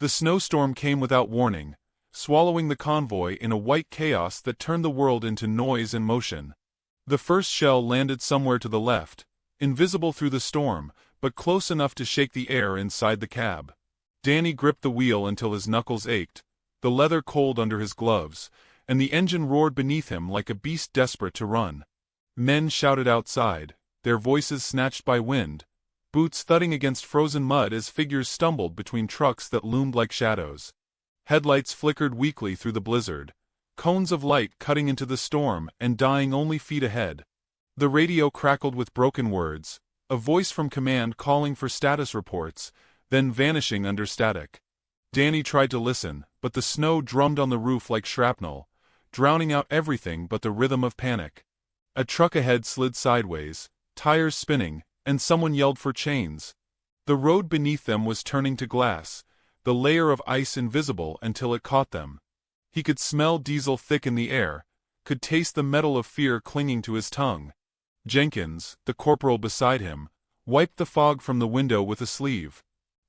The snowstorm came without warning, swallowing the convoy in a white chaos that turned the world into noise and motion. The first shell landed somewhere to the left, invisible through the storm, but close enough to shake the air inside the cab. Danny gripped the wheel until his knuckles ached, the leather cold under his gloves, and the engine roared beneath him like a beast desperate to run. Men shouted outside, their voices snatched by wind, boots thudding against frozen mud as figures stumbled between trucks that loomed like shadows. Headlights flickered weakly through the blizzard, cones of light cutting into the storm and dying only feet ahead. The radio crackled with broken words, a voice from command calling for status reports, then vanishing under static. Danny tried to listen, but the snow drummed on the roof like shrapnel, drowning out everything but the rhythm of panic. A truck ahead slid sideways, tires spinning, and someone yelled for chains. The road beneath them was turning to glass, the layer of ice invisible until it caught them. He could smell diesel thick in the air, could taste the metal of fear clinging to his tongue. Jenkins, the corporal beside him, wiped the fog from the window with a sleeve.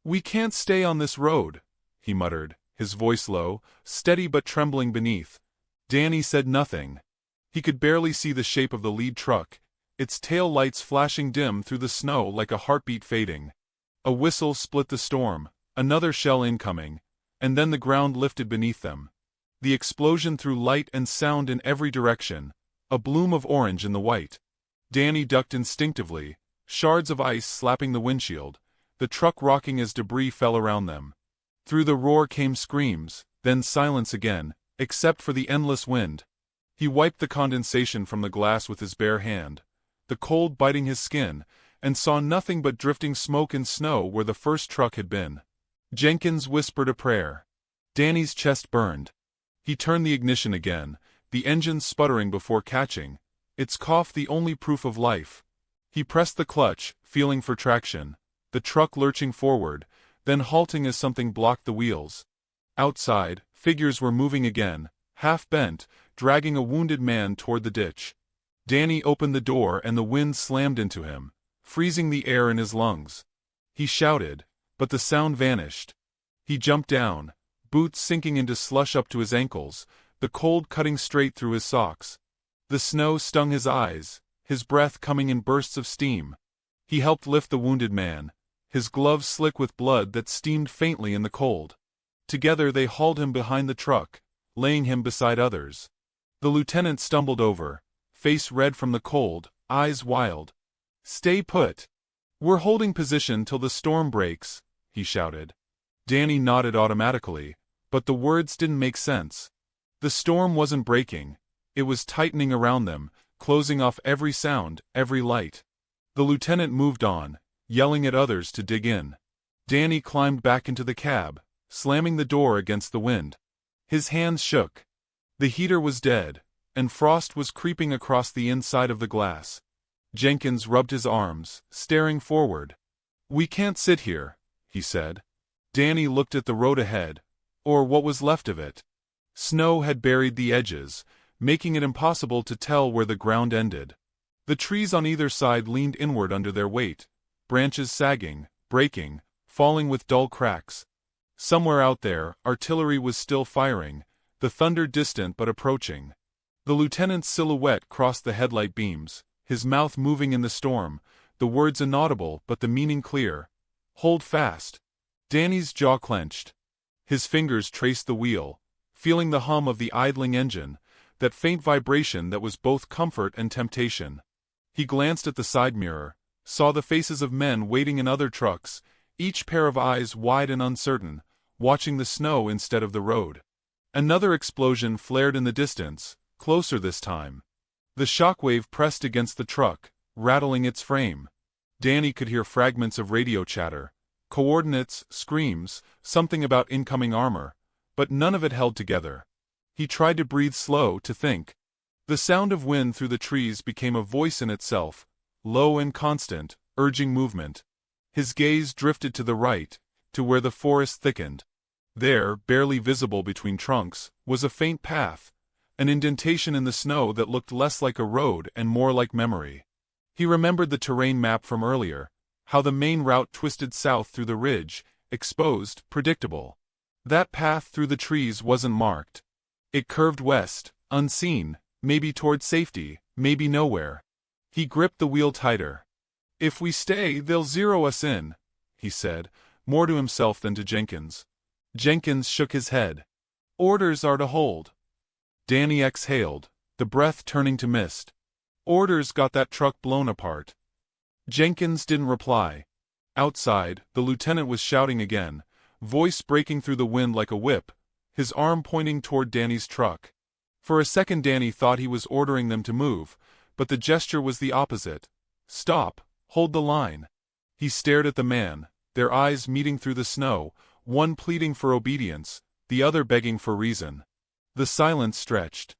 "We can't stay on this road," he muttered, his voice low, steady but trembling beneath. Danny said nothing. He could barely see the shape of the lead truck, its tail lights flashing dim through the snow like a heartbeat fading. A whistle split the storm, another shell incoming, and then the ground lifted beneath them. The explosion threw light and sound in every direction, a bloom of orange in the white. Danny ducked instinctively, shards of ice slapping the windshield, the truck rocking as debris fell around them. Through the roar came screams, then silence again, except for the endless wind. He wiped the condensation from the glass with his bare hand, the cold biting his skin, and saw nothing but drifting smoke and snow where the first truck had been. Jenkins whispered a prayer. Danny's chest burned. He turned the ignition again, the engine sputtering before catching, its cough the only proof of life. He pressed the clutch, feeling for traction, the truck lurching forward, then halting as something blocked the wheels. Outside, figures were moving again, half bent, dragging a wounded man toward the ditch. Danny opened the door and the wind slammed into him, freezing the air in his lungs. He shouted, but the sound vanished. He jumped down, boots sinking into slush up to his ankles, the cold cutting straight through his socks. The snow stung his eyes, his breath coming in bursts of steam. He helped lift the wounded man, his gloves slick with blood that steamed faintly in the cold. Together they hauled him behind the truck, laying him beside others. The lieutenant stumbled over, face red from the cold, eyes wild. "Stay put. We're holding position till the storm breaks," he shouted. Danny nodded automatically, but the words didn't make sense. The storm wasn't breaking, it was tightening around them, closing off every sound, every light. The lieutenant moved on, yelling at others to dig in. Danny climbed back into the cab, slamming the door against the wind. His hands shook. The heater was dead, and frost was creeping across the inside of the glass. Jenkins rubbed his arms, staring forward. "We can't sit here," he said. Danny looked at the road ahead, or what was left of it. Snow had buried the edges, making it impossible to tell where the ground ended. The trees on either side leaned inward under their weight, branches sagging, breaking, falling with dull cracks. Somewhere out there, artillery was still firing, the thunder distant but approaching. The lieutenant's silhouette crossed the headlight beams, his mouth moving in the storm, the words inaudible but the meaning clear. "Hold fast." Danny's jaw clenched. His fingers traced the wheel, feeling the hum of the idling engine, that faint vibration that was both comfort and temptation. He glanced at the side mirror, saw the faces of men waiting in other trucks, each pair of eyes wide and uncertain, watching the snow instead of the road. Another explosion flared in the distance, closer this time. The shockwave pressed against the truck, rattling its frame. Danny could hear fragments of radio chatter, coordinates, screams, something about incoming armor, but none of it held together. He tried to breathe slow, to think. The sound of wind through the trees became a voice in itself, low and constant, urging movement. His gaze drifted to the right, to where the forest thickened. There, barely visible between trunks, was a faint path, an indentation in the snow that looked less like a road and more like memory. He remembered the terrain map from earlier, how the main route twisted south through the ridge, exposed, predictable. That path through the trees wasn't marked. It curved west, unseen, maybe toward safety, maybe nowhere. He gripped the wheel tighter. "If we stay, they'll zero us in," he said, more to himself than to Jenkins. Jenkins shook his head. "Orders are to hold." Danny exhaled, the breath turning to mist. "Orders got that truck blown apart." Jenkins didn't reply. Outside, the lieutenant was shouting again, voice breaking through the wind like a whip, his arm pointing toward Danny's truck. For a second Danny thought he was ordering them to move, but the gesture was the opposite. "Stop, hold the line." He stared at the man, their eyes meeting through the snow, one pleading for obedience, the other begging for reason. The silence stretched.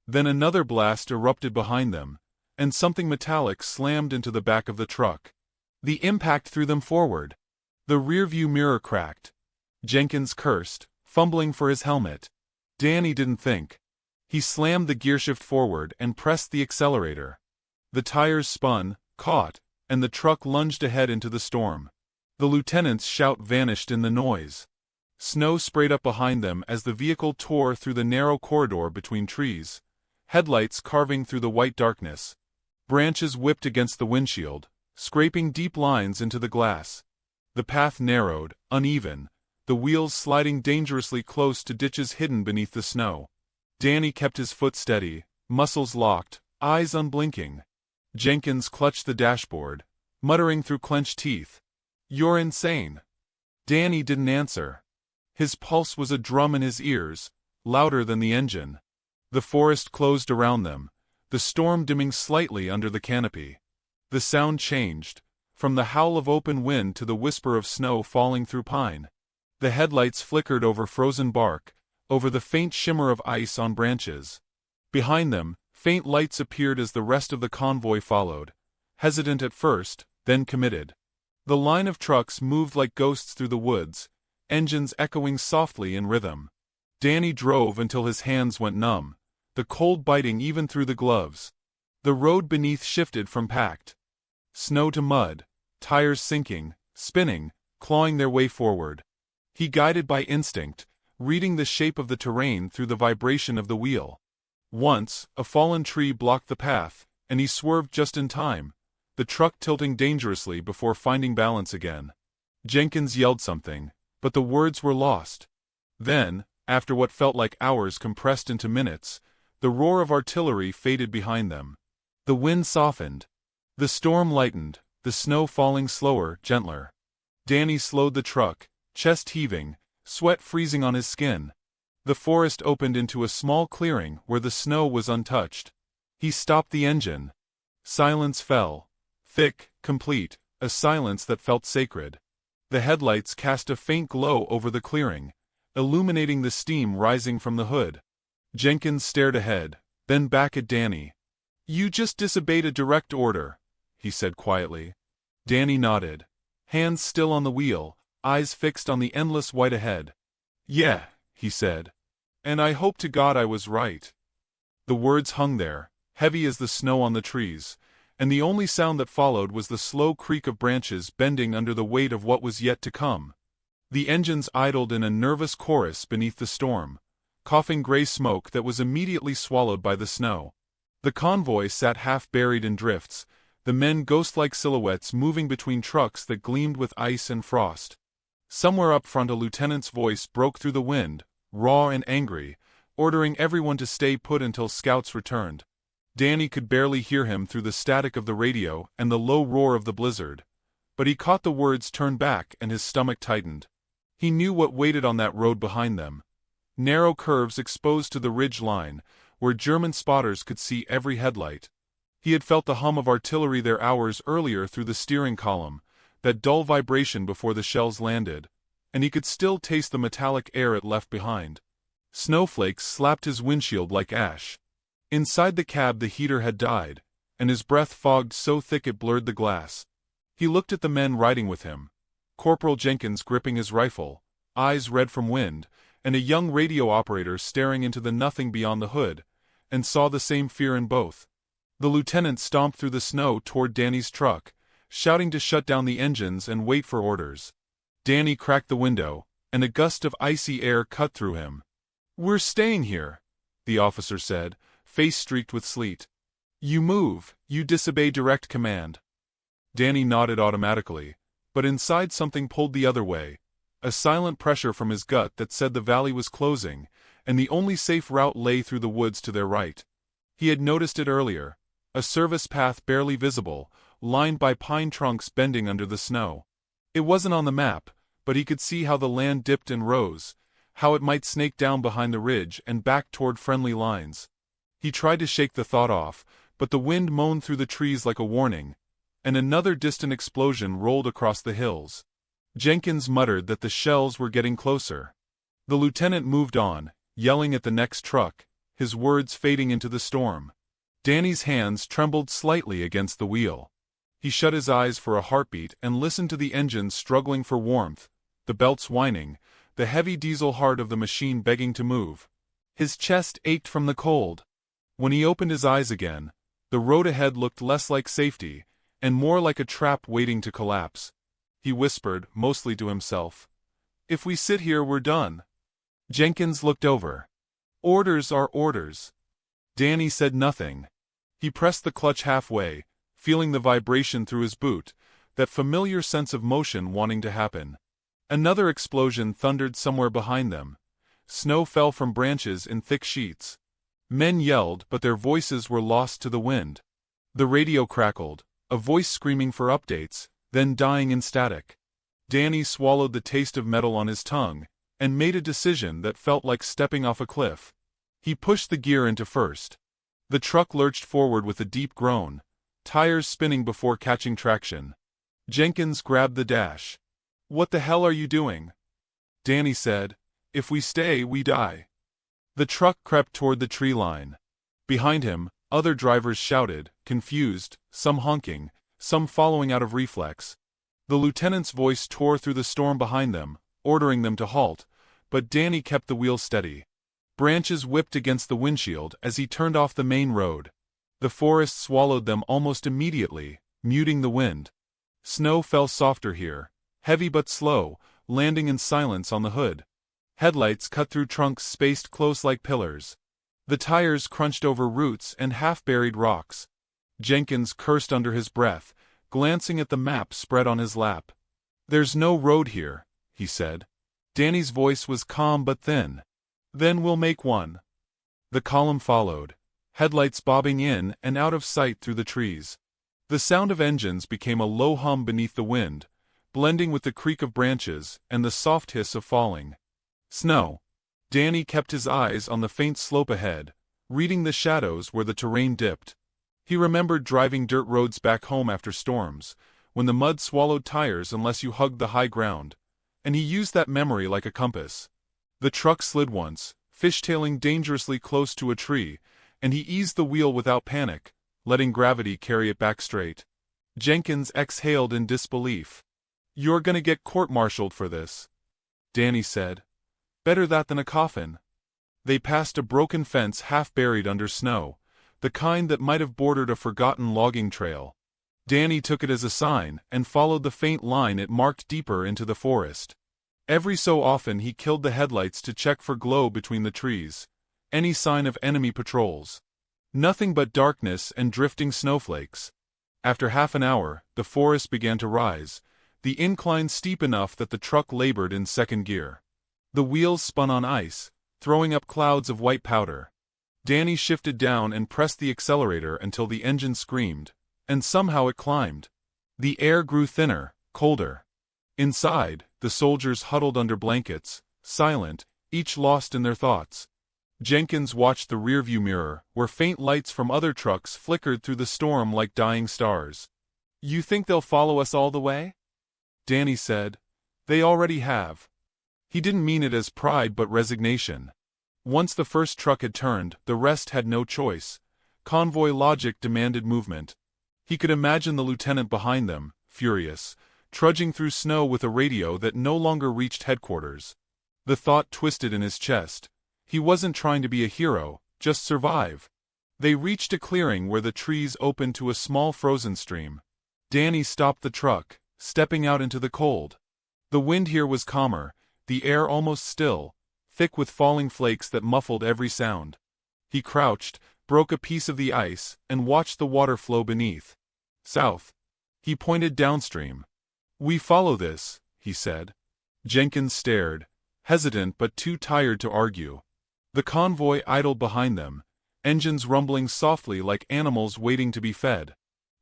Then another blast erupted behind them, and something metallic slammed into the back of the truck. The impact threw them forward. The rearview mirror cracked. Jenkins cursed, fumbling for his helmet. Danny didn't think. He slammed the gearshift forward and pressed the accelerator. The tires spun, caught, and the truck lunged ahead into the storm. The lieutenant's shout vanished in the noise. Snow sprayed up behind them as the vehicle tore through the narrow corridor between trees, headlights carving through the white darkness. Branches whipped against the windshield, scraping deep lines into the glass. The path narrowed, uneven, the wheels sliding dangerously close to ditches hidden beneath the snow. Danny kept his foot steady, muscles locked, eyes unblinking. Jenkins clutched the dashboard, muttering through clenched teeth, "You're insane." Danny didn't answer. His pulse was a drum in his ears, louder than the engine. The forest closed around them, the storm dimming slightly under the canopy. The sound changed, from the howl of open wind to the whisper of snow falling through pine. The headlights flickered over frozen bark, over the faint shimmer of ice on branches. Behind them, faint lights appeared as the rest of the convoy followed, hesitant at first, then committed. The line of trucks moved like ghosts through the woods, engines echoing softly in rhythm. Danny drove until his hands went numb, the cold biting even through the gloves. The road beneath shifted from packed snow to mud, tires sinking, spinning, clawing their way forward. He guided by instinct, reading the shape of the terrain through the vibration of the wheel. Once, a fallen tree blocked the path, and he swerved just in time, the truck tilting dangerously before finding balance again. Jenkins yelled something, but the words were lost. Then, after what felt like hours compressed into minutes, the roar of artillery faded behind them. The wind softened. The storm lightened, the snow falling slower, gentler. Danny slowed the truck, chest heaving, sweat freezing on his skin. The forest opened into a small clearing where the snow was untouched. He stopped the engine. Silence fell. Thick, complete, a silence that felt sacred. The headlights cast a faint glow over the clearing, illuminating the steam rising from the hood. Jenkins stared ahead, then back at Danny. "You just disobeyed a direct order," he said quietly. Danny nodded, hands still on the wheel, eyes fixed on the endless white ahead. "Yeah," he said. "And I hope to God I was right." The words hung there, heavy as the snow on the trees, and the only sound that followed was the slow creak of branches bending under the weight of what was yet to come. The engines idled in a nervous chorus beneath the storm, coughing gray smoke that was immediately swallowed by the snow. The convoy sat half buried in drifts, the men ghost-like silhouettes moving between trucks that gleamed with ice and frost. Somewhere up front a lieutenant's voice broke through the wind, raw and angry, ordering everyone to stay put until scouts returned. Danny could barely hear him through the static of the radio and the low roar of the blizzard, but he caught the words turn back and his stomach tightened. He knew what waited on that road behind them. Narrow curves exposed to the ridge line, where German spotters could see every headlight. He had felt the hum of artillery there hours earlier through the steering column, that dull vibration before the shells landed, and he could still taste the metallic air it left behind. Snowflakes slapped his windshield like ash. Inside the cab the heater had died, and his breath fogged so thick it blurred the glass. He looked at the men riding with him, Corporal Jenkins gripping his rifle, eyes red from wind, and a young radio operator staring into the nothing beyond the hood, and saw the same fear in both. The lieutenant stomped through the snow toward Danny's truck, shouting to shut down the engines and wait for orders. Danny cracked the window, and a gust of icy air cut through him. "We're staying here," the officer said, face streaked with sleet. "You move, you disobey direct command." Danny nodded automatically, but inside something pulled the other way, a silent pressure from his gut that said the valley was closing, and the only safe route lay through the woods to their right. He had noticed it earlier, a service path barely visible, lined by pine trunks bending under the snow. It wasn't on the map, but he could see how the land dipped and rose, how it might snake down behind the ridge and back toward friendly lines. He tried to shake the thought off, but the wind moaned through the trees like a warning, and another distant explosion rolled across the hills. Jenkins muttered that the shells were getting closer. The lieutenant moved on, yelling at the next truck, his words fading into the storm. Danny's hands trembled slightly against the wheel. He shut his eyes for a heartbeat and listened to the engines struggling for warmth, the belts whining, the heavy diesel heart of the machine begging to move. His chest ached from the cold. When he opened his eyes again, the road ahead looked less like safety, and more like a trap waiting to collapse. He whispered, mostly to himself, "If we sit here, we're done." Jenkins looked over. "Orders are orders." Danny said nothing. He pressed the clutch halfway, feeling the vibration through his boot, that familiar sense of motion wanting to happen. Another explosion thundered somewhere behind them. Snow fell from branches in thick sheets. Men yelled, but their voices were lost to the wind. The radio crackled, a voice screaming for updates, then dying in static. Danny swallowed the taste of metal on his tongue, and made a decision that felt like stepping off a cliff. He pushed the gear into first. The truck lurched forward with a deep groan, tires spinning before catching traction. Jenkins grabbed the dash. "What the hell are you doing?" Danny said, "If we stay, we die." The truck crept toward the tree line. Behind him, other drivers shouted, confused, some honking, some following out of reflex. The lieutenant's voice tore through the storm behind them, ordering them to halt, but Danny kept the wheel steady. Branches whipped against the windshield as he turned off the main road. The forest swallowed them almost immediately, muting the wind. Snow fell softer here, heavy but slow, landing in silence on the hood. Headlights cut through trunks spaced close like pillars. The tires crunched over roots and half-buried rocks. Jenkins cursed under his breath, glancing at the map spread on his lap. "There's no road here," he said. Danny's voice was calm but thin. "Then we'll make one." The column followed, headlights bobbing in and out of sight through the trees. The sound of engines became a low hum beneath the wind, blending with the creak of branches and the soft hiss of falling snow. Danny kept his eyes on the faint slope ahead, reading the shadows where the terrain dipped. He remembered driving dirt roads back home after storms, when the mud swallowed tires unless you hugged the high ground, and he used that memory like a compass. The truck slid once, fishtailing dangerously close to a tree, and he eased the wheel without panic, letting gravity carry it back straight. Jenkins exhaled in disbelief. "You're gonna get court-martialed for this," Danny said. "Better that than a coffin." They passed a broken fence half buried under snow, the kind that might have bordered a forgotten logging trail. Danny took it as a sign and followed the faint line it marked deeper into the forest. Every so often he killed the headlights to check for glow between the trees, any sign of enemy patrols. Nothing but darkness and drifting snowflakes. After half an hour, the forest began to rise, the incline steep enough that the truck labored in second gear. The wheels spun on ice, throwing up clouds of white powder. Danny shifted down and pressed the accelerator until the engine screamed, and somehow it climbed. The air grew thinner, colder. Inside, the soldiers huddled under blankets, silent, each lost in their thoughts. Jenkins watched the rearview mirror, where faint lights from other trucks flickered through the storm like dying stars. "You think they'll follow us all the way?" Danny said. "They already have." He didn't mean it as pride but resignation. Once the first truck had turned, the rest had no choice. Convoy logic demanded movement. He could imagine the lieutenant behind them, furious, trudging through snow with a radio that no longer reached headquarters. The thought twisted in his chest. He wasn't trying to be a hero, just survive. They reached a clearing where the trees opened to a small frozen stream. Danny stopped the truck, stepping out into the cold. The wind here was calmer, the air almost still, thick with falling flakes that muffled every sound. He crouched, broke a piece of the ice, and watched the water flow beneath. South. He pointed downstream. "We follow this," he said. Jenkins stared, hesitant but too tired to argue. The convoy idled behind them, engines rumbling softly like animals waiting to be fed.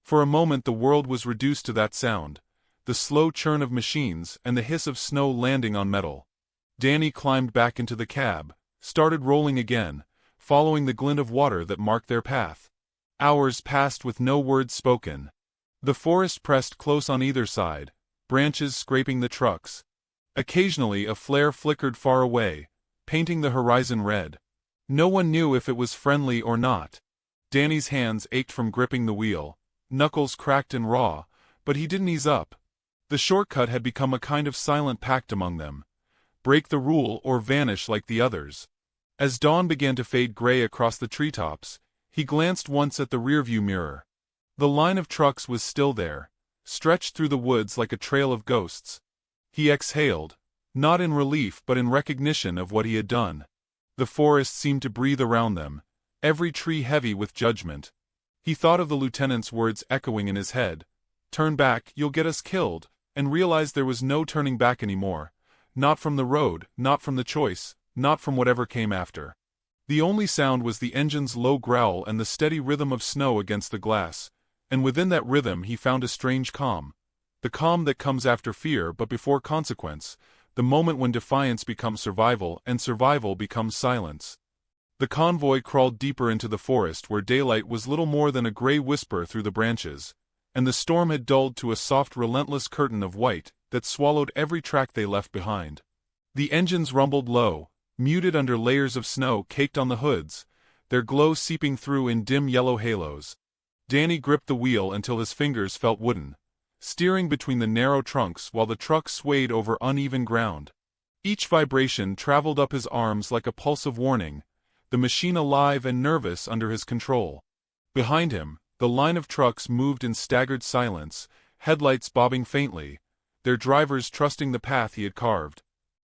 For a moment the world was reduced to that sound, the slow churn of machines and the hiss of snow landing on metal. Danny climbed back into the cab, started rolling again, following the glint of water that marked their path. Hours passed with no words spoken. The forest pressed close on either side, branches scraping the trucks. Occasionally a flare flickered far away, painting the horizon red. No one knew if it was friendly or not. Danny's hands ached from gripping the wheel, knuckles cracked and raw, but he didn't ease up. The shortcut had become a kind of silent pact among them. Break the rule or vanish like the others. As dawn began to fade gray across the treetops, he glanced once at the rearview mirror. The line of trucks was still there, stretched through the woods like a trail of ghosts. He exhaled, not in relief but in recognition of what he had done. The forest seemed to breathe around them, every tree heavy with judgment. He thought of the lieutenant's words echoing in his head, "Turn back, you'll get us killed," and realized there was no turning back anymore. Not from the road, not from the choice, not from whatever came after. The only sound was the engine's low growl and the steady rhythm of snow against the glass, and within that rhythm he found a strange calm. The calm that comes after fear but before consequence, the moment when defiance becomes survival and survival becomes silence. The convoy crawled deeper into the forest where daylight was little more than a gray whisper through the branches, and the storm had dulled to a soft relentless curtain of white that swallowed every track they left behind. The engines rumbled low, muted under layers of snow caked on the hoods, their glow seeping through in dim yellow halos. Danny gripped the wheel until his fingers felt wooden, steering between the narrow trunks while the truck swayed over uneven ground. Each vibration traveled up his arms like a pulse of warning, the machine alive and nervous under his control. Behind him, the line of trucks moved in staggered silence, headlights bobbing faintly, their drivers trusting the path he had carved.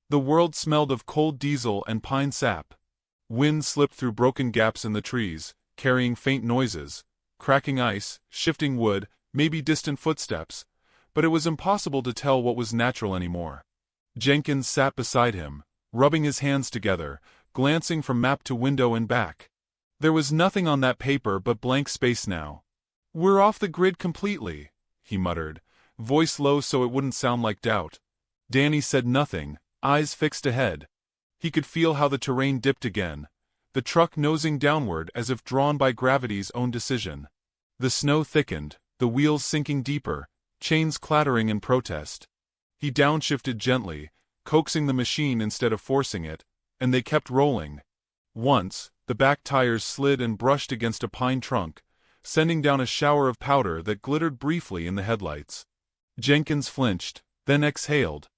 The world smelled of cold diesel and pine sap. Wind slipped through broken gaps in the trees, carrying faint noises, cracking ice, shifting wood, maybe distant footsteps, but it was impossible to tell what was natural anymore. Jenkins sat beside him, rubbing his hands together, glancing from map to window and back. There was nothing on that paper but blank space now. "We're off the grid completely," he muttered, voice low so it wouldn't sound like doubt. Danny said nothing, eyes fixed ahead. He could feel how the terrain dipped again, the truck nosing downward as if drawn by gravity's own decision. The snow thickened, the wheels sinking deeper, chains clattering in protest. He downshifted gently, coaxing the machine instead of forcing it, and they kept rolling. Once, the back tires slid and brushed against a pine trunk, sending down a shower of powder that glittered briefly in the headlights. Jenkins flinched, then exhaled.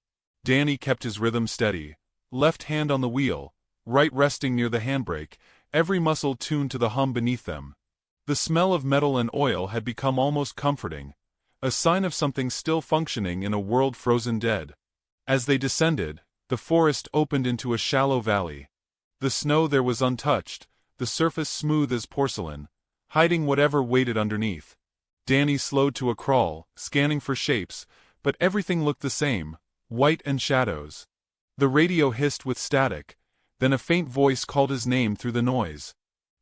Danny kept his rhythm steady, left hand on the wheel, right resting near the handbrake, every muscle tuned to the hum beneath them. The smell of metal and oil had become almost comforting, a sign of something still functioning in a world frozen dead. As they descended, the forest opened into a shallow valley. The snow there was untouched, the surface smooth as porcelain, hiding whatever waited underneath. Danny slowed to a crawl, scanning for shapes, but everything looked the same, white and shadows. The radio hissed with static, then a faint voice called his name through the noise.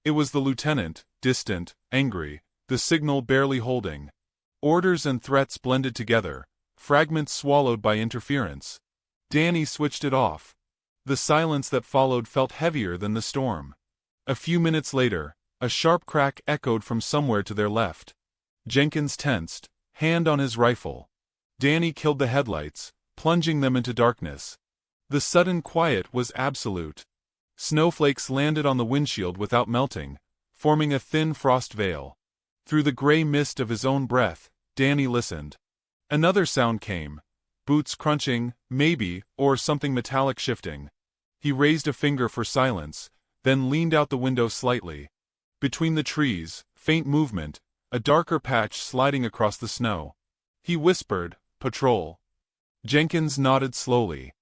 It was the lieutenant, distant, angry, the signal barely holding. Orders and threats blended together, fragments swallowed by interference. Danny switched it off. The silence that followed felt heavier than the storm. A few minutes later, a sharp crack echoed from somewhere to their left. Jenkins tensed, hand on his rifle. Danny killed the headlights, plunging them into darkness. The sudden quiet was absolute. Snowflakes landed on the windshield without melting, forming a thin frost veil. Through the gray mist of his own breath, Danny listened. Another sound came, boots crunching, maybe, or something metallic shifting. He raised a finger for silence, then leaned out the window slightly. Between the trees, faint movement, a darker patch sliding across the snow. He whispered, "Patrol." Jenkins nodded slowly.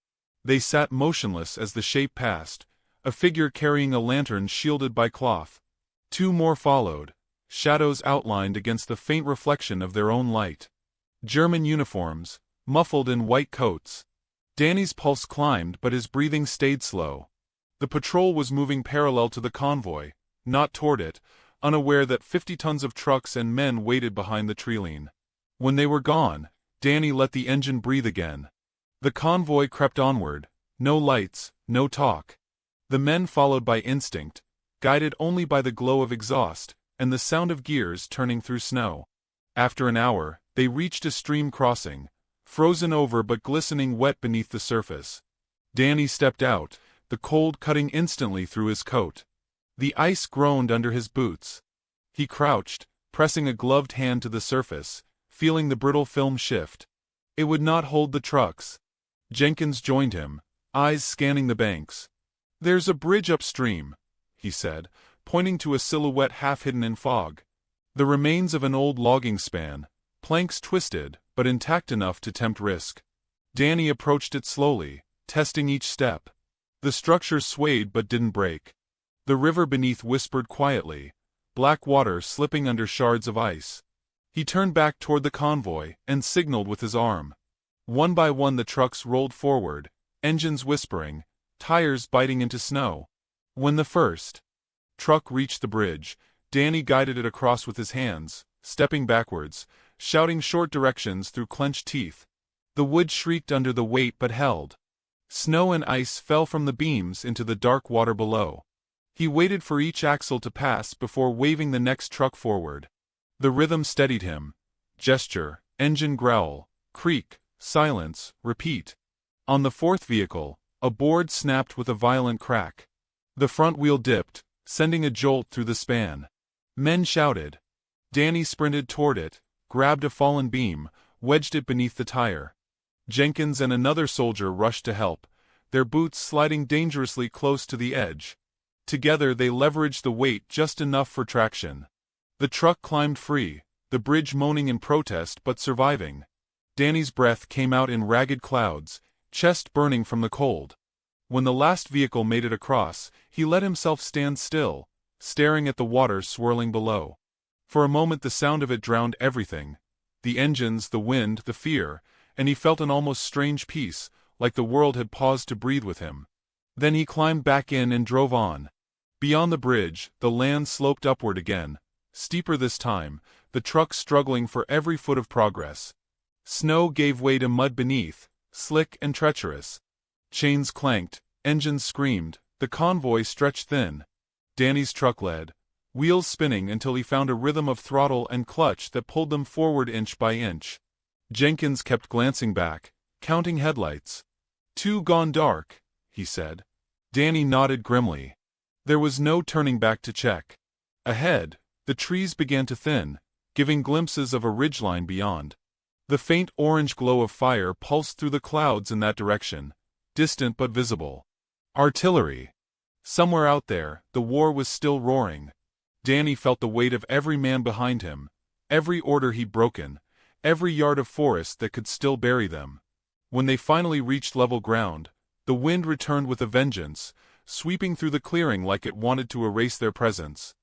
They sat motionless as the shape passed, a figure carrying a lantern shielded by cloth. Two more followed, shadows outlined against the faint reflection of their own light. German uniforms, muffled in white coats. Danny's pulse climbed but his breathing stayed slow. The patrol was moving parallel to the convoy, not toward it, unaware that 50 tons of trucks and men waited behind the treeline. When they were gone, Danny let the engine breathe again. The convoy crept onward, no lights, no talk. The men followed by instinct, guided only by the glow of exhaust and the sound of gears turning through snow. After an hour, they reached a stream crossing, frozen over but glistening wet beneath the surface. Danny stepped out, the cold cutting instantly through his coat. The ice groaned under his boots. He crouched, pressing a gloved hand to the surface, feeling the brittle film shift. It would not hold the trucks. Jenkins joined him, eyes scanning the banks. "There's a bridge upstream," he said, pointing to a silhouette half hidden in fog. The remains of an old logging span, planks twisted, but intact enough to tempt risk. Danny approached it slowly, testing each step. The structure swayed but didn't break. The river beneath whispered quietly, black water slipping under shards of ice. He turned back toward the convoy and signaled with his arm. One by one the trucks rolled forward, engines whispering, tires biting into snow. When the first truck reached the bridge, Danny guided it across with his hands, stepping backwards, shouting short directions through clenched teeth. The wood shrieked under the weight but held. Snow and ice fell from the beams into the dark water below. He waited for each axle to pass before waving the next truck forward. The rhythm steadied him. Gesture, engine growl, creak, silence, repeat. On the fourth vehicle, a board snapped with a violent crack. The front wheel dipped, sending a jolt through the span. Men shouted. Danny sprinted toward it, grabbed a fallen beam, wedged it beneath the tire. Jenkins and another soldier rushed to help, their boots sliding dangerously close to the edge. Together they leveraged the weight just enough for traction. The truck climbed free, the bridge moaning in protest but surviving. Danny's breath came out in ragged clouds, chest burning from the cold. When the last vehicle made it across, he let himself stand still, staring at the water swirling below. For a moment the sound of it drowned everything. The engines, the wind, the fear, and he felt an almost strange peace, like the world had paused to breathe with him. Then he climbed back in and drove on. Beyond the bridge, the land sloped upward again, steeper this time, the truck struggling for every foot of progress. Snow gave way to mud beneath, slick and treacherous. Chains clanked, engines screamed, the convoy stretched thin. Danny's truck led, wheels spinning until he found a rhythm of throttle and clutch that pulled them forward inch by inch. Jenkins kept glancing back, counting headlights. "Two gone dark," he said. Danny nodded grimly. There was no turning back to check. Ahead, the trees began to thin, giving glimpses of a ridgeline beyond. The faint orange glow of fire pulsed through the clouds in that direction, distant but visible. Artillery. Somewhere out there, the war was still roaring. Danny felt the weight of every man behind him, every order he'd broken, every yard of forest that could still bury them. When they finally reached level ground, the wind returned with a vengeance, sweeping through the clearing like it wanted to erase their presence.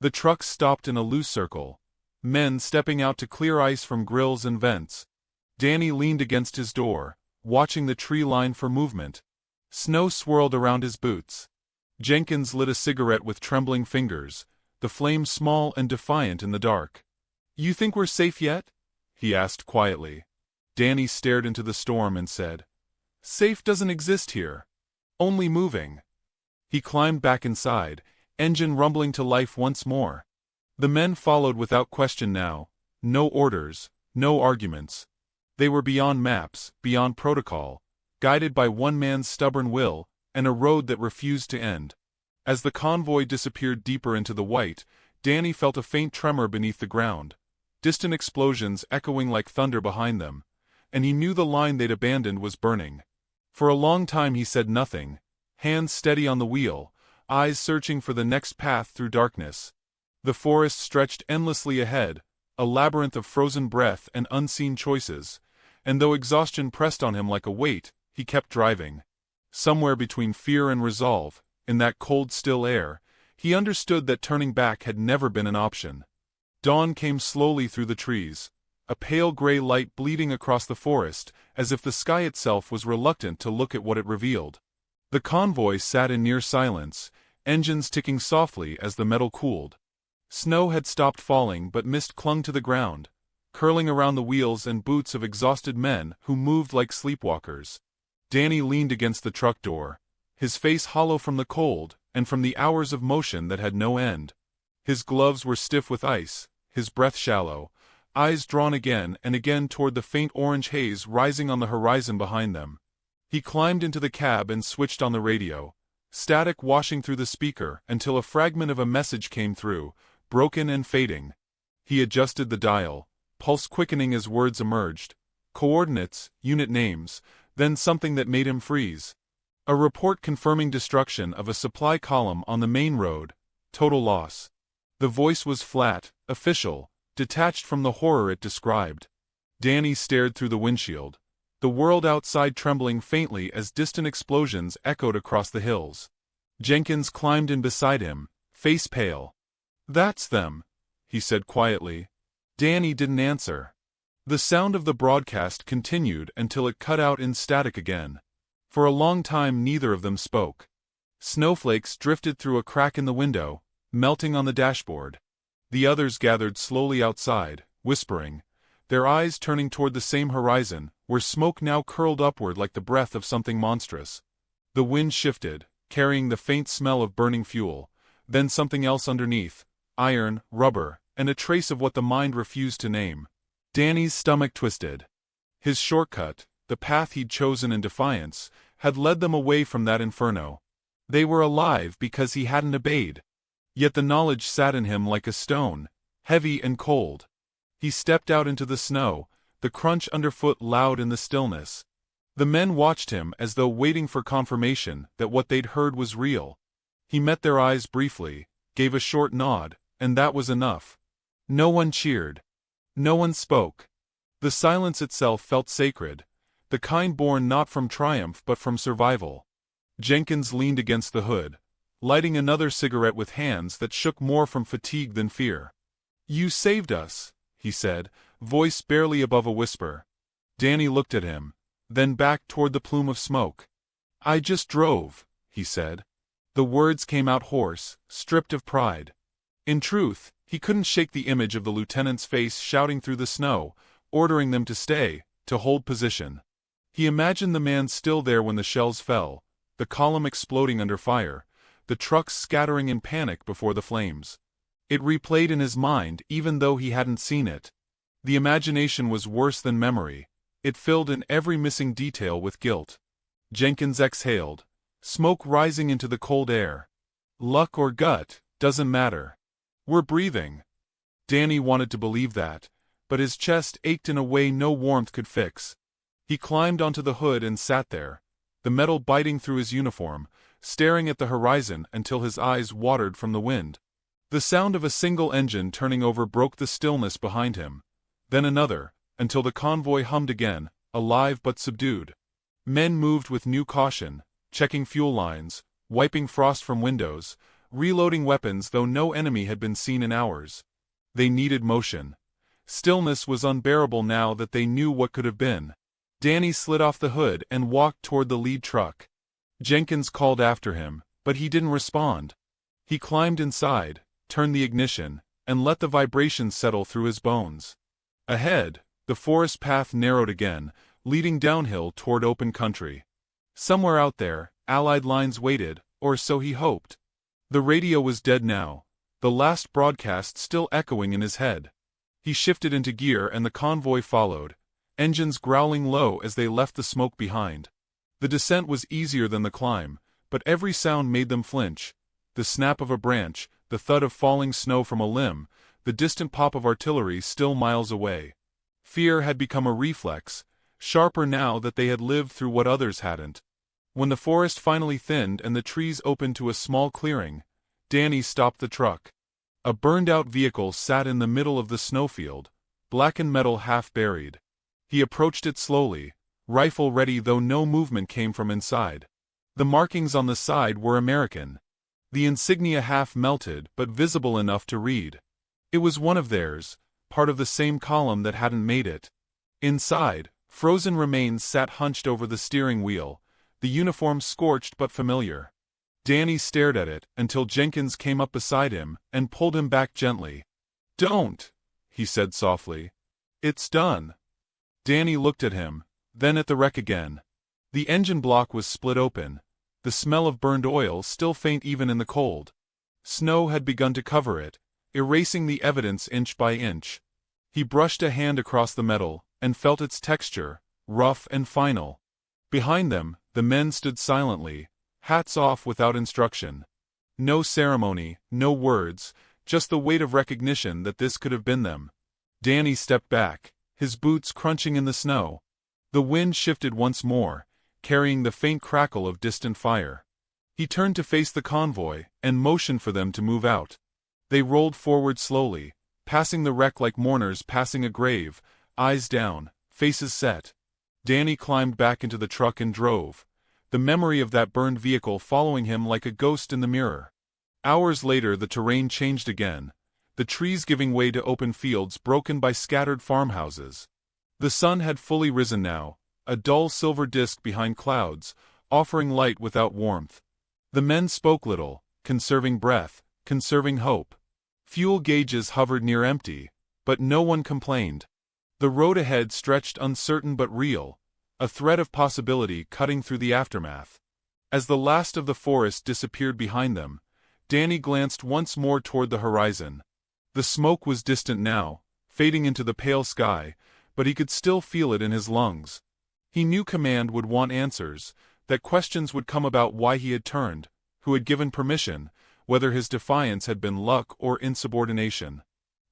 The trucks stopped in a loose circle, men stepping out to clear ice from grills and vents. Danny leaned against his door, watching the tree line for movement. Snow swirled around his boots. Jenkins lit a cigarette with trembling fingers, the flame small and defiant in the dark. "You think we're safe yet?" he asked quietly. Danny stared into the storm and said, "Safe doesn't exist here. Only moving." He climbed back inside, engine rumbling to life once more. The men followed without question now, no orders, no arguments. They were beyond maps, beyond protocol, guided by one man's stubborn will, and a road that refused to end. As the convoy disappeared deeper into the white, Danny felt a faint tremor beneath the ground, distant explosions echoing like thunder behind them, and he knew the line they'd abandoned was burning. For a long time he said nothing, hands steady on the wheel, eyes searching for the next path through darkness. The forest stretched endlessly ahead, a labyrinth of frozen breath and unseen choices, and though exhaustion pressed on him like a weight, he kept driving. Somewhere between fear and resolve, in that cold still air, he understood that turning back had never been an option. Dawn came slowly through the trees, a pale gray light bleeding across the forest, as if the sky itself was reluctant to look at what it revealed. The convoy sat in near silence, engines ticking softly as the metal cooled. Snow had stopped falling, but mist clung to the ground, curling around the wheels and boots of exhausted men who moved like sleepwalkers. Danny leaned against the truck door, his face hollow from the cold and from the hours of motion that had no end. His gloves were stiff with ice, his breath shallow, eyes drawn again and again toward the faint orange haze rising on the horizon behind them. He climbed into the cab and switched on the radio, static washing through the speaker until a fragment of a message came through, broken and fading. He adjusted the dial, pulse quickening as words emerged. Coordinates, unit names, then something that made him freeze. A report confirming destruction of a supply column on the main road, total loss. The voice was flat, official, detached from the horror it described. Danny stared through the windshield, the world outside trembling faintly as distant explosions echoed across the hills. Jenkins climbed in beside him, face pale. "That's them," he said quietly. Danny didn't answer. The sound of the broadcast continued until it cut out in static again. For a long time neither of them spoke. Snowflakes drifted through a crack in the window, melting on the dashboard. The others gathered slowly outside, whispering, their eyes turning toward the same horizon, where smoke now curled upward like the breath of something monstrous. The wind shifted, carrying the faint smell of burning fuel, then something else underneath, iron, rubber, and a trace of what the mind refused to name. Danny's stomach twisted. His shortcut, the path he'd chosen in defiance, had led them away from that inferno. They were alive because he hadn't obeyed. Yet the knowledge sat in him like a stone, heavy and cold. He stepped out into the snow, the crunch underfoot loud in the stillness. The men watched him as though waiting for confirmation that what they'd heard was real. He met their eyes briefly, gave a short nod, and that was enough. No one cheered. No one spoke. The silence itself felt sacred, the kind born not from triumph but from survival. Jenkins leaned against the hood, lighting another cigarette with hands that shook more from fatigue than fear. "You saved us," he said, voice barely above a whisper. Danny looked at him, then back toward the plume of smoke. "I just drove," he said. The words came out hoarse, stripped of pride. In truth, he couldn't shake the image of the lieutenant's face shouting through the snow, ordering them to stay, to hold position. He imagined the man still there when the shells fell, the column exploding under fire, the trucks scattering in panic before the flames. It replayed in his mind even though he hadn't seen it. The imagination was worse than memory. It filled in every missing detail with guilt. Jenkins exhaled, smoke rising into the cold air. "Luck or gut, doesn't matter. We're breathing." Danny wanted to believe that, but his chest ached in a way no warmth could fix. He climbed onto the hood and sat there, the metal biting through his uniform, staring at the horizon until his eyes watered from the wind. The sound of a single engine turning over broke the stillness behind him, then another, until the convoy hummed again, alive but subdued. Men moved with new caution, checking fuel lines, wiping frost from windows, reloading weapons though no enemy had been seen in hours. They needed motion. Stillness was unbearable now that they knew what could have been. Danny slid off the hood and walked toward the lead truck. Jenkins called after him, but he didn't respond. He climbed inside, turned the ignition, and let the vibrations settle through his bones. Ahead, the forest path narrowed again, leading downhill toward open country. Somewhere out there, Allied lines waited, or so he hoped. The radio was dead now, the last broadcast still echoing in his head. He shifted into gear and the convoy followed, engines growling low as they left the smoke behind. The descent was easier than the climb, but every sound made them flinch. The snap of a branch, the thud of falling snow from a limb, the distant pop of artillery still miles away. Fear had become a reflex, sharper now that they had lived through what others hadn't. When the forest finally thinned and the trees opened to a small clearing, Danny stopped the truck. A burned-out vehicle sat in the middle of the snowfield, blackened metal half buried. He approached it slowly, rifle ready though no movement came from inside. The markings on the side were American. The insignia half melted but visible enough to read. It was one of theirs, part of the same column that hadn't made it. Inside, frozen remains sat hunched over the steering wheel, the uniform scorched but familiar. Danny stared at it until Jenkins came up beside him and pulled him back gently. "Don't," he said softly. "It's done." Danny looked at him, then at the wreck again. The engine block was split open, the smell of burned oil still faint even in the cold. Snow had begun to cover it, erasing the evidence inch by inch. He brushed a hand across the metal and felt its texture, rough and final. Behind them, the men stood silently, hats off without instruction. No ceremony, no words, just the weight of recognition that this could have been them. Danny stepped back, his boots crunching in the snow. The wind shifted once more, carrying the faint crackle of distant fire. He turned to face the convoy and motioned for them to move out. They rolled forward slowly, passing the wreck like mourners passing a grave, eyes down, faces set. Danny climbed back into the truck and drove, the memory of that burned vehicle following him like a ghost in the mirror. Hours later the terrain changed again, the trees giving way to open fields broken by scattered farmhouses. The sun had fully risen now, a dull silver disk behind clouds, offering light without warmth. The men spoke little, conserving breath, conserving hope. Fuel gauges hovered near empty, but no one complained. The road ahead stretched uncertain but real, a thread of possibility cutting through the aftermath. As the last of the forest disappeared behind them, Danny glanced once more toward the horizon. The smoke was distant now, fading into the pale sky, but he could still feel it in his lungs. He knew command would want answers, that questions would come about why he had turned, who had given permission, whether his defiance had been luck or insubordination.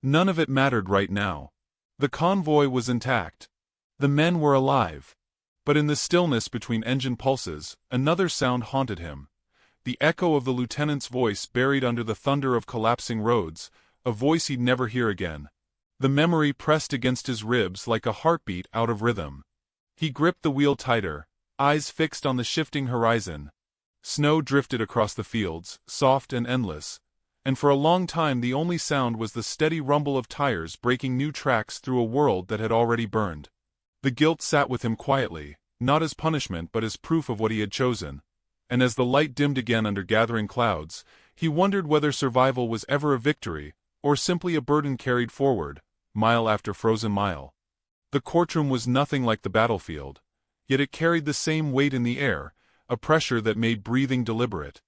None of it mattered right now. The convoy was intact. The men were alive. But in the stillness between engine pulses, another sound haunted him. The echo of the lieutenant's voice buried under the thunder of collapsing roads, a voice he'd never hear again. The memory pressed against his ribs like a heartbeat out of rhythm. He gripped the wheel tighter, eyes fixed on the shifting horizon. Snow drifted across the fields, soft and endless, and for a long time the only sound was the steady rumble of tires breaking new tracks through a world that had already burned. The guilt sat with him quietly, not as punishment but as proof of what he had chosen, and as the light dimmed again under gathering clouds, he wondered whether survival was ever a victory, or simply a burden carried forward, mile after frozen mile. The courtroom was nothing like the battlefield, yet it carried the same weight in the air, a pressure that made breathing deliberate.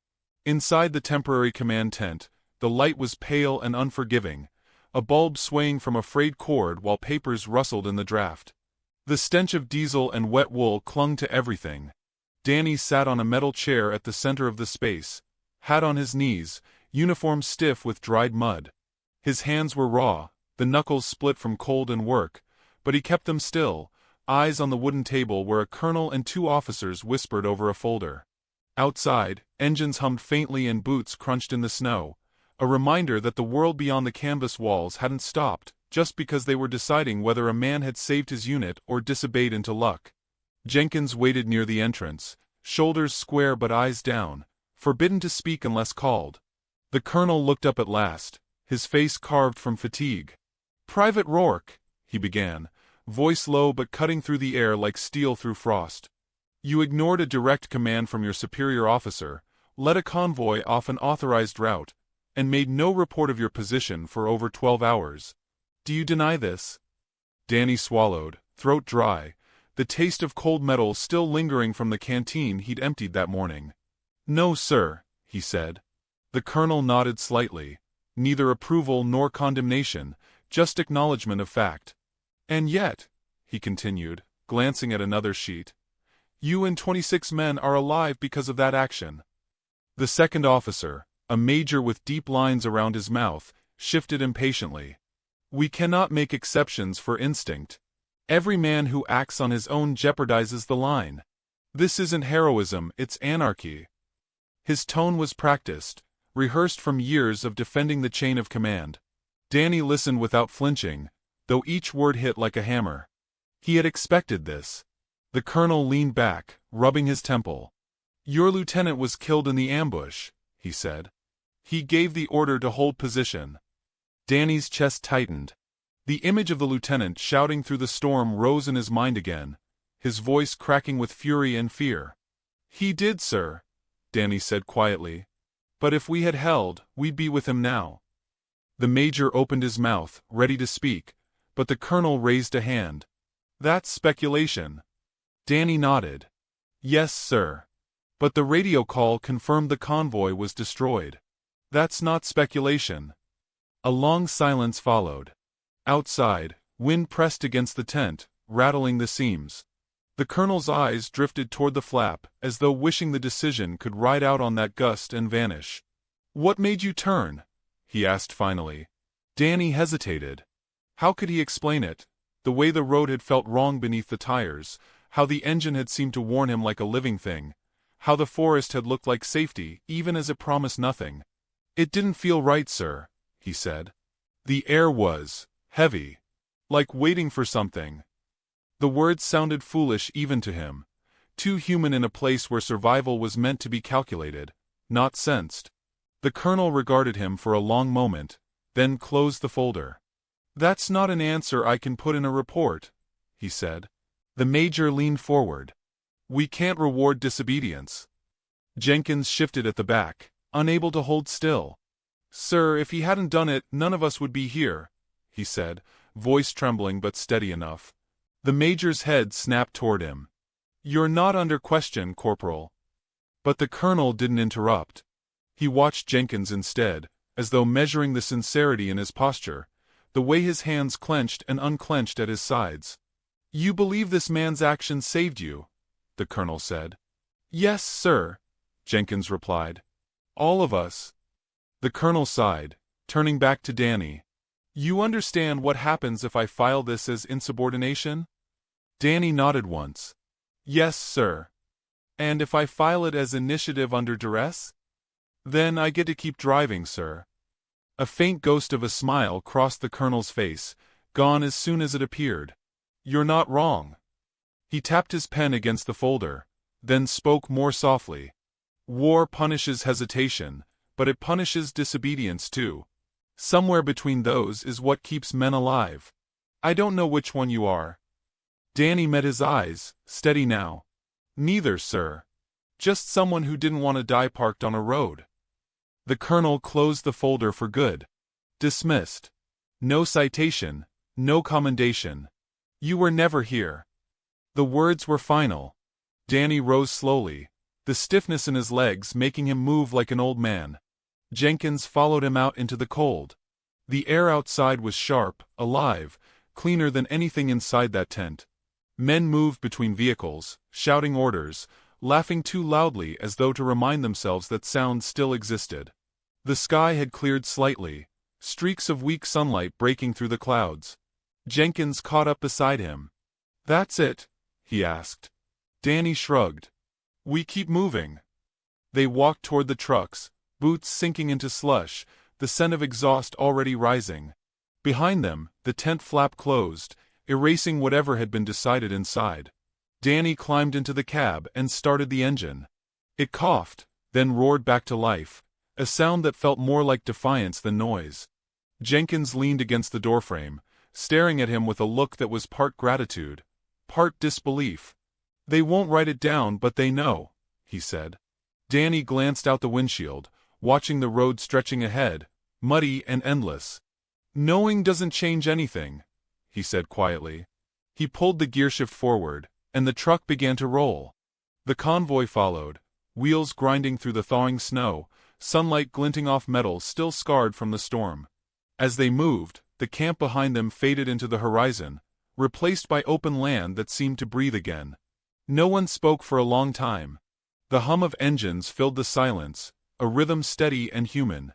Inside the temporary command tent, the light was pale and unforgiving, a bulb swaying from a frayed cord while papers rustled in the draft. The stench of diesel and wet wool clung to everything. Danny sat on a metal chair at the center of the space, hat on his knees, uniform stiff with dried mud. His hands were raw, the knuckles split from cold and work, but he kept them still, eyes on the wooden table where a colonel and two officers whispered over a folder. Outside, engines hummed faintly and boots crunched in the snow, a reminder that the world beyond the canvas walls hadn't stopped, just because they were deciding whether a man had saved his unit or disobeyed into luck. Jenkins waited near the entrance, shoulders square but eyes down, forbidden to speak unless called. The colonel looked up at last, his face carved from fatigue. "Private Rourke," he began, voice low but cutting through the air like steel through frost. "You ignored a direct command from your superior officer, led a convoy off an authorized route, and made no report of your position for over 12 hours. Do you deny this?" Danny swallowed, throat dry, the taste of cold metal still lingering from the canteen he'd emptied that morning. "No, sir," he said. The colonel nodded slightly, neither approval nor condemnation, just acknowledgement of fact. "And yet," he continued, glancing at another sheet, "you and 26 men are alive because of that action." The second officer, a major with deep lines around his mouth, shifted impatiently. "We cannot make exceptions for instinct. Every man who acts on his own jeopardizes the line. This isn't heroism, it's anarchy." His tone was practiced, rehearsed from years of defending the chain of command. Danny listened without flinching, though each word hit like a hammer. He had expected this. The colonel leaned back, rubbing his temple. "Your lieutenant was killed in the ambush," he said. "He gave the order to hold position." Danny's chest tightened. The image of the lieutenant shouting through the storm rose in his mind again, his voice cracking with fury and fear. "He did, sir," Danny said quietly. "But if we had held, we'd be with him now." The major opened his mouth, ready to speak, but the colonel raised a hand. "That's speculation." Danny nodded. "Yes, sir. But the radio call confirmed the convoy was destroyed." "That's not speculation." A long silence followed. Outside, wind pressed against the tent, rattling the seams. The colonel's eyes drifted toward the flap, as though wishing the decision could ride out on that gust and vanish. "What made you turn?" he asked finally. Danny hesitated. How could he explain it? The way the road had felt wrong beneath the tires, how the engine had seemed to warn him like a living thing, how the forest had looked like safety even as it promised nothing. "It didn't feel right, sir," he said. "The air was heavy. Like waiting for something." The words sounded foolish even to him. Too human in a place where survival was meant to be calculated, not sensed. The colonel regarded him for a long moment, then closed the folder. "That's not an answer I can put in a report," he said. The major leaned forward. "We can't reward disobedience." Jenkins shifted at the back, unable to hold still. "Sir, if he hadn't done it, none of us would be here," he said, voice trembling but steady enough. The major's head snapped toward him. "You're not under question, Corporal." But the colonel didn't interrupt. He watched Jenkins instead, as though measuring the sincerity in his posture, the way his hands clenched and unclenched at his sides. "You believe this man's action saved you?" the colonel said. "Yes, sir," Jenkins replied. "All of us." The colonel sighed, turning back to Danny. "You understand what happens if I file this as insubordination?" Danny nodded once. "Yes, sir." "And if I file it as initiative under duress?" "Then I get to keep driving, sir." A faint ghost of a smile crossed the colonel's face, gone as soon as it appeared. "You're not wrong." He tapped his pen against the folder, then spoke more softly. "War punishes hesitation, but it punishes disobedience too. Somewhere between those is what keeps men alive. I don't know which one you are." Danny met his eyes, steady now. "Neither, sir. Just someone who didn't want to die parked on a road." The colonel closed the folder for good. Dismissed. No citation, no commendation. "You were never here." The words were final. Danny rose slowly, the stiffness in his legs making him move like an old man. Jenkins followed him out into the cold. The air outside was sharp, alive, cleaner than anything inside that tent. Men moved between vehicles, shouting orders, laughing too loudly as though to remind themselves that sound still existed. The sky had cleared slightly, streaks of weak sunlight breaking through the clouds. Jenkins caught up beside him. "That's it?" he asked. Danny shrugged. "We keep moving." They walked toward the trucks, boots sinking into slush, the scent of exhaust already rising. Behind them, the tent flap closed, erasing whatever had been decided inside. Danny climbed into the cab and started the engine. It coughed, then roared back to life, a sound that felt more like defiance than noise. Jenkins leaned against the doorframe, staring at him with a look that was part gratitude, part disbelief. "They won't write it down, but they know," he said. Danny glanced out the windshield, watching the road stretching ahead, muddy and endless. "Knowing doesn't change anything," he said quietly. He pulled the gearshift forward, and the truck began to roll. The convoy followed, wheels grinding through the thawing snow, sunlight glinting off metal still scarred from the storm. As they moved, the camp behind them faded into the horizon, replaced by open land that seemed to breathe again. No one spoke for a long time. The hum of engines filled the silence, a rhythm steady and human.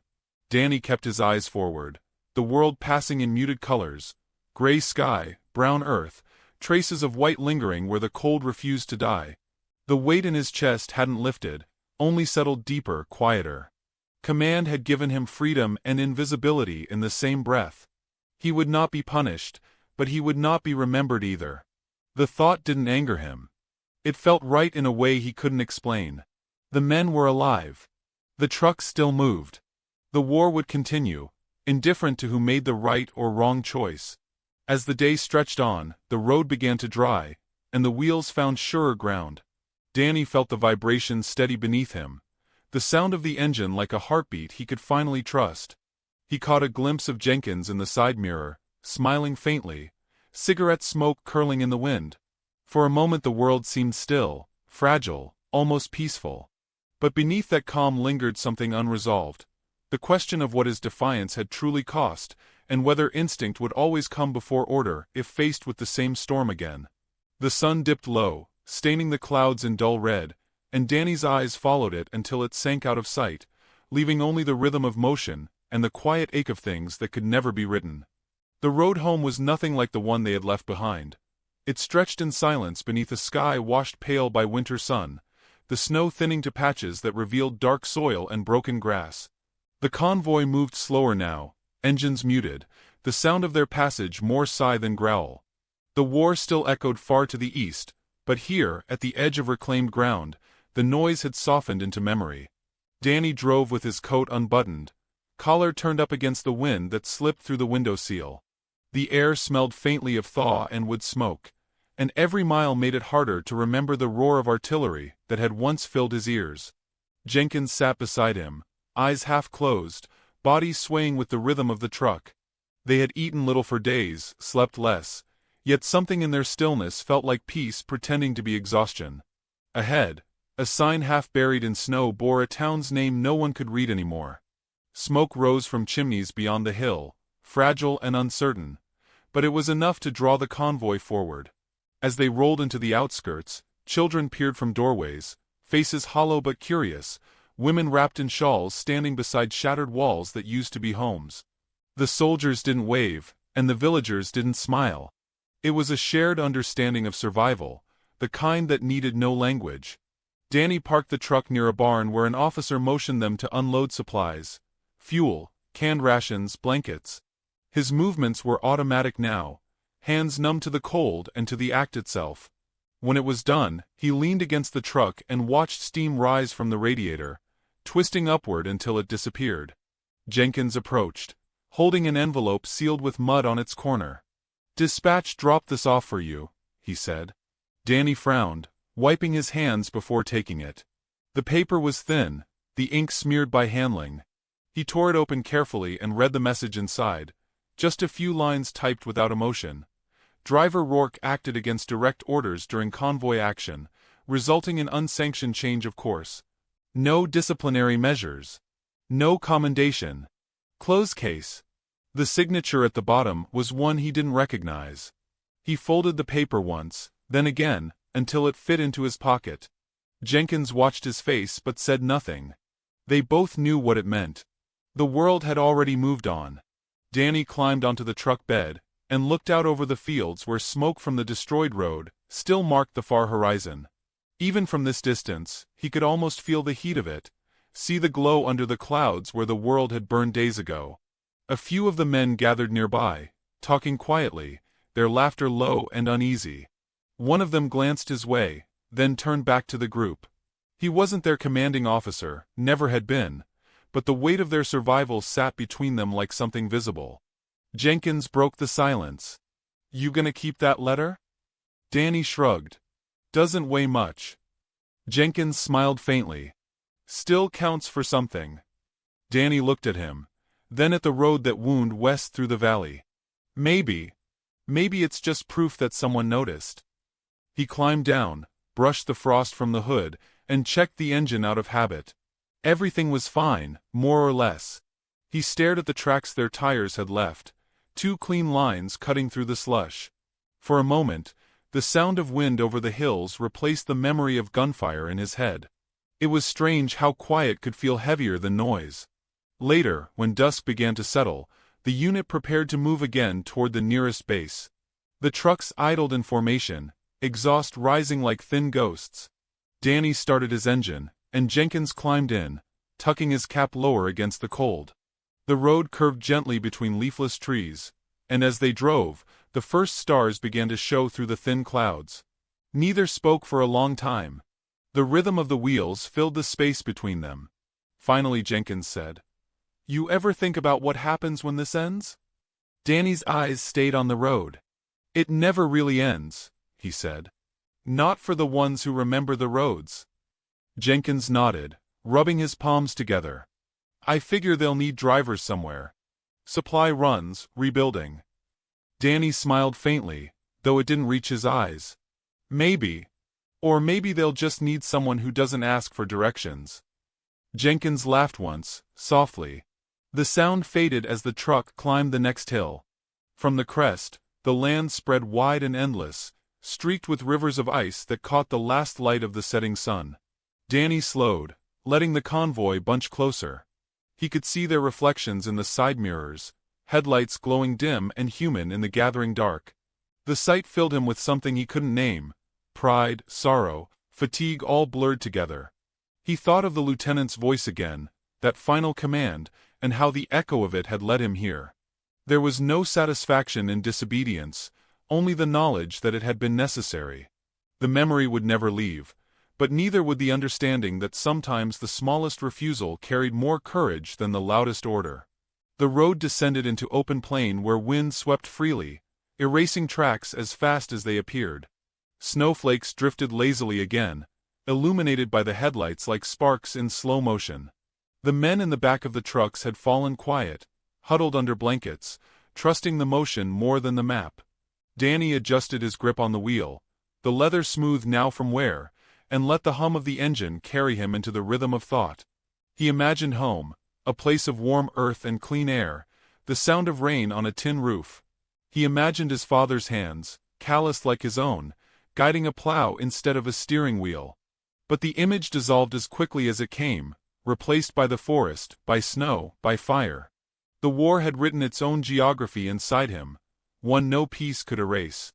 Danny kept his eyes forward, the world passing in muted colors, gray sky, brown earth, traces of white lingering where the cold refused to die. The weight in his chest hadn't lifted, only settled deeper, quieter. Command had given him freedom and invisibility in the same breath. He would not be punished, but he would not be remembered either. The thought didn't anger him. It felt right in a way he couldn't explain. The men were alive. The truck still moved. The war would continue, indifferent to who made the right or wrong choice. As the day stretched on, the road began to dry, and the wheels found surer ground. Danny felt the vibration steady beneath him, the sound of the engine like a heartbeat he could finally trust. He caught a glimpse of Jenkins in the side mirror, smiling faintly, cigarette smoke curling in the wind. For a moment the world seemed still, fragile, almost peaceful. But beneath that calm lingered something unresolved, the question of what his defiance had truly cost, and whether instinct would always come before order if faced with the same storm again. The sun dipped low, staining the clouds in dull red, and Danny's eyes followed it until it sank out of sight, leaving only the rhythm of motion and the quiet ache of things that could never be written. The road home was nothing like the one they had left behind. It stretched in silence beneath a sky washed pale by winter sun, the snow thinning to patches that revealed dark soil and broken grass. The convoy moved slower now, engines muted, the sound of their passage more sigh than growl. The war still echoed far to the east, but here, at the edge of reclaimed ground, the noise had softened into memory. Danny drove with his coat unbuttoned, collar turned up against the wind that slipped through the window sill. The air smelled faintly of thaw and wood smoke, and every mile made it harder to remember the roar of artillery that had once filled his ears. Jenkins sat beside him, eyes half closed, body swaying with the rhythm of the truck. They had eaten little for days, slept less, yet something in their stillness felt like peace pretending to be exhaustion. Ahead, a sign half buried in snow bore a town's name no one could read anymore. Smoke rose from chimneys beyond the hill, fragile and uncertain, but it was enough to draw the convoy forward. As they rolled into the outskirts, children peered from doorways, faces hollow but curious, women wrapped in shawls standing beside shattered walls that used to be homes. The soldiers didn't wave, and the villagers didn't smile. It was a shared understanding of survival, the kind that needed no language. Danny parked the truck near a barn where an officer motioned them to unload supplies: fuel, canned rations, blankets. His movements were automatic now, hands numb to the cold and to the act itself. When it was done, he leaned against the truck and watched steam rise from the radiator, twisting upward until it disappeared. Jenkins approached, holding an envelope sealed with mud on its corner. "Dispatch dropped this off for you," he said. Danny frowned, wiping his hands before taking it. The paper was thin, the ink smeared by handling. He tore it open carefully and read the message inside, just a few lines typed without emotion. Driver Rourke acted against direct orders during convoy action, resulting in unsanctioned change of course. No disciplinary measures. No commendation. Close case. The signature at the bottom was one he didn't recognize. He folded the paper once, then again, until it fit into his pocket. Jenkins watched his face but said nothing. They both knew what it meant. The world had already moved on. Danny climbed onto the truck bed and looked out over the fields where smoke from the destroyed road still marked the far horizon. Even from this distance, he could almost feel the heat of it, see the glow under the clouds where the world had burned days ago. A few of the men gathered nearby, talking quietly, their laughter low and uneasy. One of them glanced his way, then turned back to the group. He wasn't their commanding officer, never had been, but the weight of their survival sat between them like something visible. Jenkins broke the silence. "You gonna keep that letter?" Danny shrugged. "Doesn't weigh much." Jenkins smiled faintly. "Still counts for something." Danny looked at him, then at the road that wound west through the valley. Maybe it's just proof that someone noticed." He climbed down, brushed the frost from the hood, and checked the engine out of habit. Everything was fine, more or less. He stared at the tracks their tires had left, 2 clean lines cutting through the slush. For a moment, the sound of wind over the hills replaced the memory of gunfire in his head. It was strange how quiet could feel heavier than noise. Later, when dusk began to settle, the unit prepared to move again toward the nearest base. The trucks idled in formation, exhaust rising like thin ghosts. Danny started his engine, and Jenkins climbed in, tucking his cap lower against the cold. The road curved gently between leafless trees, and as they drove, the first stars began to show through the thin clouds. Neither spoke for a long time. The rhythm of the wheels filled the space between them. Finally Jenkins said, "You ever think about what happens when this ends?" Danny's eyes stayed on the road. "It never really ends," he said. "Not for the ones who remember the roads." Jenkins nodded, rubbing his palms together. "I figure they'll need drivers somewhere. Supply runs, rebuilding." Danny smiled faintly, though it didn't reach his eyes. "Maybe. Or maybe they'll just need someone who doesn't ask for directions." Jenkins laughed once, softly. The sound faded as the truck climbed the next hill. From the crest, the land spread wide and endless, streaked with rivers of ice that caught the last light of the setting sun. Danny slowed, letting the convoy bunch closer. He could see their reflections in the side mirrors, headlights glowing dim and human in the gathering dark. The sight filled him with something he couldn't name: pride, sorrow, fatigue all blurred together. He thought of the lieutenant's voice again, that final command, and how the echo of it had led him here. There was no satisfaction in disobedience, only the knowledge that it had been necessary. The memory would never leave, but neither would the understanding that sometimes the smallest refusal carried more courage than the loudest order. The road descended into open plain where wind swept freely, erasing tracks as fast as they appeared. Snowflakes drifted lazily again, illuminated by the headlights like sparks in slow motion. The men in the back of the trucks had fallen quiet, huddled under blankets, trusting the motion more than the map. Danny adjusted his grip on the wheel, the leather smooth now from wear, and let the hum of the engine carry him into the rhythm of thought. He imagined home, a place of warm earth and clean air, the sound of rain on a tin roof. He imagined his father's hands, calloused like his own, guiding a plow instead of a steering wheel. But the image dissolved as quickly as it came, replaced by the forest, by snow, by fire. The war had written its own geography inside him, one no peace could erase.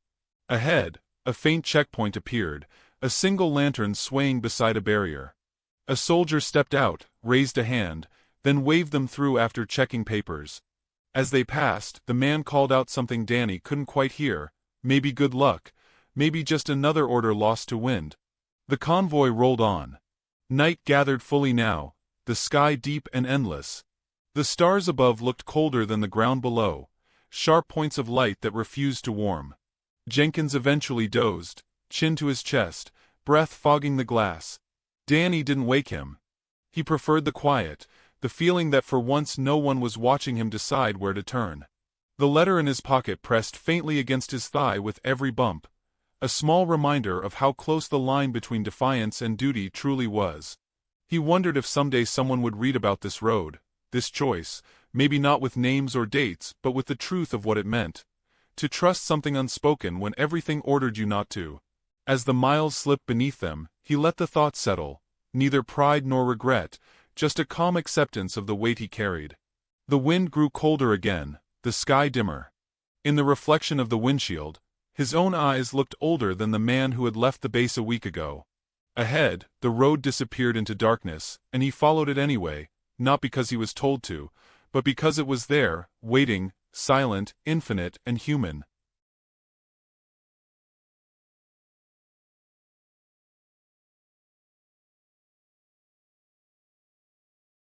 Ahead, a faint checkpoint appeared, a single lantern swaying beside a barrier. A soldier stepped out, raised a hand, then waved them through after checking papers. As they passed, the man called out something Danny couldn't quite hear, maybe good luck, maybe just another order lost to wind. The convoy rolled on. Night gathered fully now, the sky deep and endless. The stars above looked colder than the ground below, sharp points of light that refused to warm. Jenkins eventually dozed, chin to his chest, breath fogging the glass. Danny didn't wake him. He preferred the quiet, the feeling that for once no one was watching him decide where to turn. The letter in his pocket pressed faintly against his thigh with every bump, a small reminder of how close the line between defiance and duty truly was. He wondered if someday someone would read about this road, this choice, maybe not with names or dates, but with the truth of what it meant. To trust something unspoken when everything ordered you not to. As the miles slipped beneath them, he let the thought settle, neither pride nor regret, just a calm acceptance of the weight he carried. The wind grew colder again, the sky dimmer. In the reflection of the windshield, his own eyes looked older than the man who had left the base a week ago. Ahead, the road disappeared into darkness, and he followed it anyway, not because he was told to, but because it was there, waiting, silent, infinite, and human.